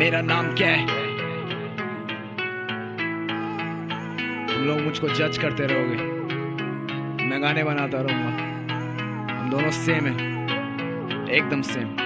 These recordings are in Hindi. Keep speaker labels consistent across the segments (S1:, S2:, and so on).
S1: मेरा नाम क्या है? तुम लोग मुझको जज करते रहोगे, मैं गाने बनाता रहूंगा। हम दोनों सेम हैं, एकदम सेम।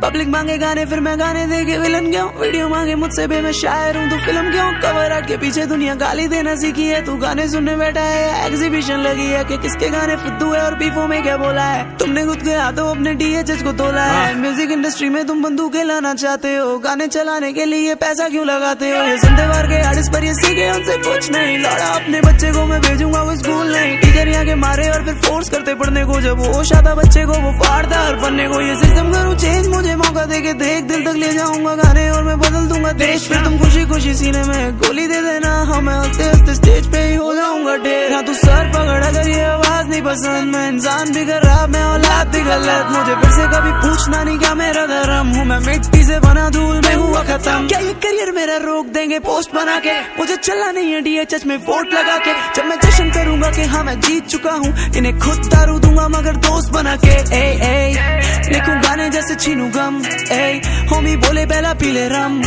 S2: पब्लिक मांगे गाने फिर मैं गाने देके विलन क्यों? वीडियो मांगे मुझसे बे मैं शायर हूँ, तू फिल्म क्यों? कवर आर्ट के पीछे दुनिया गाली देना सीखी है, तू गाने सुनने बैठा है। एग्जीबिशन लगी है कि किसके गाने फुद्दू है और बीफो में क्या बोला है। तुमने खुद के हाथों अपने डीएचएच को तोला है। म्यूजिक इंडस्ट्री में तुम बंदूकें लाना चाहते हो, गाने चलाने के लिए पैसा क्यों लगाते हो? ये संदे बार के आर्टिस्ट पर ये सीखे उनसे कुछ नहीं। लौड़ा अपने बच्चे को मैं भेजूंगा वो स्कूल नहीं। टीचर यहाँ के मारे और फिर फोर्स करते पढ़ने को, जब होश आता बच्चे को वो फाड़ता हर बनने को। ये सिस्टम करूँ चेंज, मुझे मौका देके देख, दिल तक ले जाऊंगा गाने और मैं बदल दूंगा देश। फिर तुम खुशी खुशी सीने में गोली दे देना, हाँ मैं हंसते हंसते स्टेज पे ही हो जाऊंगा ढेर। हाँ तू सर पकड़ अगर ये आवाज नहीं पसंद, मैं इंसान भी खराब मैं औलाद भी गलत। मुझे फिर से कभी पूछना नहीं क्या मेरा धर्म, हूँ मैं मिट्टी से बना धूल में हुआ खत्म। क्या ये करियर मेरा रोक देंगे पोस्ट बना के? मुझे चला नहीं है डीएचएच में वोट लगा के। जब मैं जश्न करूंगा कि हाँ मैं जीत चुका हूँ, इन्हें खुद दारू दूंगा मगर दोस्त बना के। लिखूं गाने जैसे छीनू गम, होमी बोले बेला पीले रम।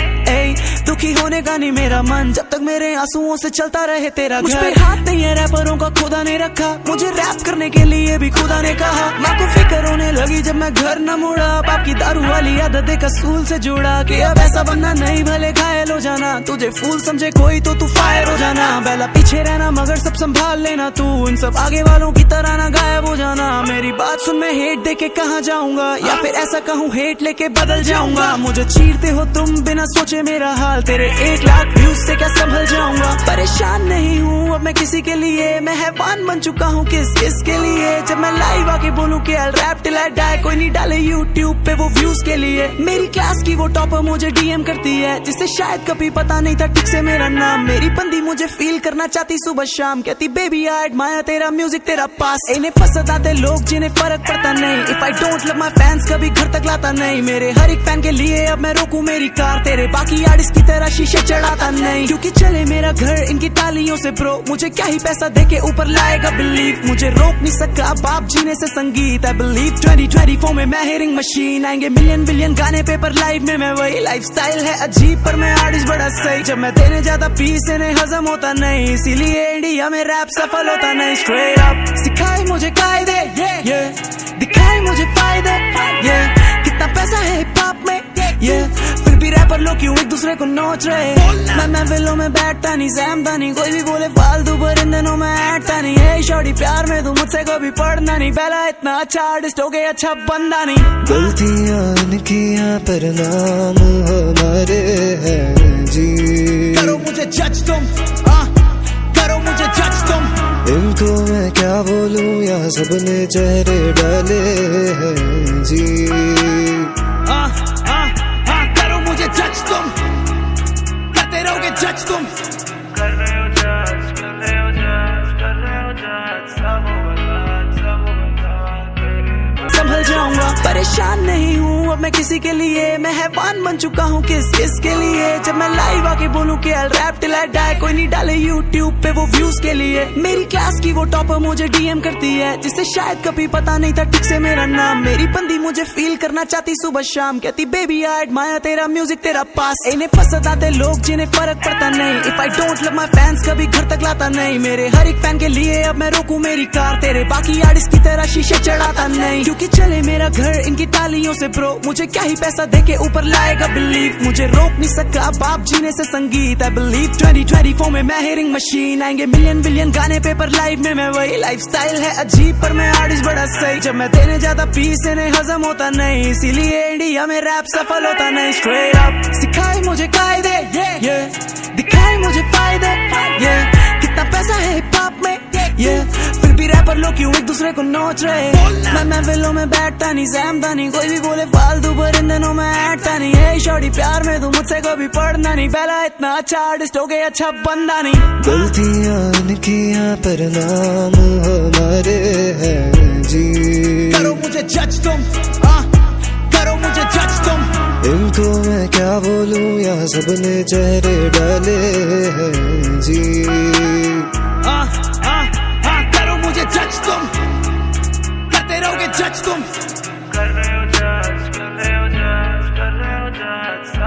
S2: दुखी होने का नहीं मेरा मन, जब तक मेरे आंसुओं से चलता रहे तेरा घर। मुझ पे हाथ नहीं है रैपरों का खुदा ने रखा, मुझे रैप करने के लिए भी खुदा ने कहा। माँ को फिक्र होने लगी जब मैं घर न मुड़ा, बाप की दारू वाली आदत एक असूल से जुड़ा कि अब ऐसा बनना नहीं, भले घायल हो जाना। तुझे फूल समझे कोई तो तू फायर हो जाना। बेला पीछे रहना मगर सब संभाल लेना तू, इन सब आगे वालों की तरह ना गायब हो जाना। मेरी बात सुन, मैं हेट देके कहाँ जाऊंगा, या फिर ऐसा कहूँ हेट लेके बदल जाऊंगा। मुझे चीरते हो तुम बिना सोचे मेरा हाल, तेरे 1 लाख व्यूज से क्या संभल जाऊंगा। परेशान नहीं हूँ अब मैं किसी के लिए, मैं हैवान बन चुका हूँ किस के लिए। जब मैं लाइव आके बोलूँ कि I'll rap till I die, कोई नहीं डाले यूट्यूब पे वो व्यूज के लिए। मेरी क्लास की वो टॉपर मुझे डीएम करती है, जिसे शायद कभी पता नहीं था ठीक से मेरा नाम। मेरी बंदी मुझे फील करना चाहती सुबह शाम, कहती बेबी आई एडमायर तेरा म्यूजिक तेरा पास। इन्हें पसंद आते लोग जिन्हें फर्क पड़ता नहीं, if I don't love my fans कभी घर तक लाता नहीं। मेरे हर एक फैन के लिए अब मैं रोकूं मेरी कार, तेरे बाकी आर्टिस्ट की तरह शीशे चढ़ाता नहीं। क्योंकि चले मेरा घर इनकी तालियों से ब्रो, मुझे क्या ही पैसा देके ऊपर लाएगा बिलीव। मुझे रोक नहीं सका बाप जीने से संगीत, आई बिलीव 2024 में मैं हियरिंग मशीन। आएंगे मिलियन बिलियन गाने पे पर लाइव में मैं वही। लाइफ स्टाइल है अजीब पर मैं आर्टिस्ट बड़ा सही, जब मैं देने ज्यादा पीस इन्हें हजम होता नहीं, इसीलिए इंडिया में रैप सफल होता नहीं। स्ट्रेट अप सिखाए मुझे कायदे, दिखाए मुझे फायदे, कितना पैसा है हिप हॉप में, फिर भी रैपर लोग क्यों एक दूसरे को नोच रहे। मैं महफिलों में बैठता नहीं, सहमता नहीं, कोई भी बोले फालतू पर इन दिनों में ऐठता नहीं। हे शॉर्टी प्यार में तू मुझसे कभी पढ़ना नहीं, पहला इतना अच्छा आर्टिस्ट हो गया अच्छा बंदा नहीं।
S3: गलतियां इनकी यहाँ पर नाम हमारे हैं जी।
S1: करो मुझे जज तुम, करो मुझे जज तुम।
S3: इनको मैं क्या बोलूं, यहाँ सबने चेहरे डाले हैं जी।
S1: करो मुझे जज तुम, करते रहोगे जज तुम।
S4: कर रहे हो जज, कर रहे हो जज, कर रहे हो जज, सब बर्बाद, सब बर्बाद तेरे।
S2: संभल जाऊंगा, परेशान नहीं हूँ अब मैं किसी के लिए, मैं हैवान बन चुका हूँ किस के लिए। जब मैं लाइव आके बोलूँ कि I'll rap till I die, कोई नहीं डाले यूट्यूब पे वो व्यूज के लिए। मेरी क्लास की वो टॉपर मुझे डीएम करती है, जिसे शायद कभी पता नहीं था ठीक से मेरा नाम। मेरी बंदी मुझे फील करना चाहती सुबह शाम, कहती बेबी आई एडमायर तेरा म्यूजिक तेरा पास। इन्हें पसंद आते लोग जिन्हें फर्क पड़ता नहीं, if I don't love my fans कभी घर तक लाता नहीं। मेरे हर एक फैन के लिए अब मैं रोकूं मेरी कार, तेरे बाकी आर्टिस्ट की तरह शीशे चढ़ाता नहीं। क्योंकि चले मेरा घर इनकी तालियों से ब्रो, मुझे क्या ही पैसा देके ऊपर लाएगा बिलीव। मुझे रोक नहीं सका बाप जीने से संगीत, आई बिलीव 2024 में मैं हियरिंग मशीन। आएंगे मिलियन बिलियन गाने पे पर लाइव में मैं वही। लाइफ स्टाइल है अजीब पर मैं आर्टिस्ट बड़ा सही, जब मैं देने ज्यादा पीस इन्हें हजम होता नहीं, इसीलिए इंडिया में रैप सफल होता नहीं। स्ट्रेट अप सिखाए मुझे कायदे, दिखाए मुझे फायदे, कितना पैसा है हिप हॉप में, फिर भी रैपर लोग क्यों एक दूसरे को नोच रहे। मैं महफिलों में बैठता नहीं, सहमता नहीं, कोई भी बोले फालतू पर इन दिनों में ऐठता नहीं। हे शॉर्टी प्यार में तू मुझसे कभी पढ़ना नहीं, पहला इतना अच्छा आर्टिस्ट हो गया अच्छा बंदा नहीं।
S3: गलतियां इनकी यहाँ पर नाम हमारे हैं जी।
S1: करो मुझे जज तुम, करो मुझे जज तुम।
S3: इनको मैं क्या बोलूं, यहाँ सबने चेहरे डाले हैं जी।
S1: करो मुझे जज तुम, करते रहोगे जज तुम।
S4: कर रहे हो जज, कर रहे हो जज। जज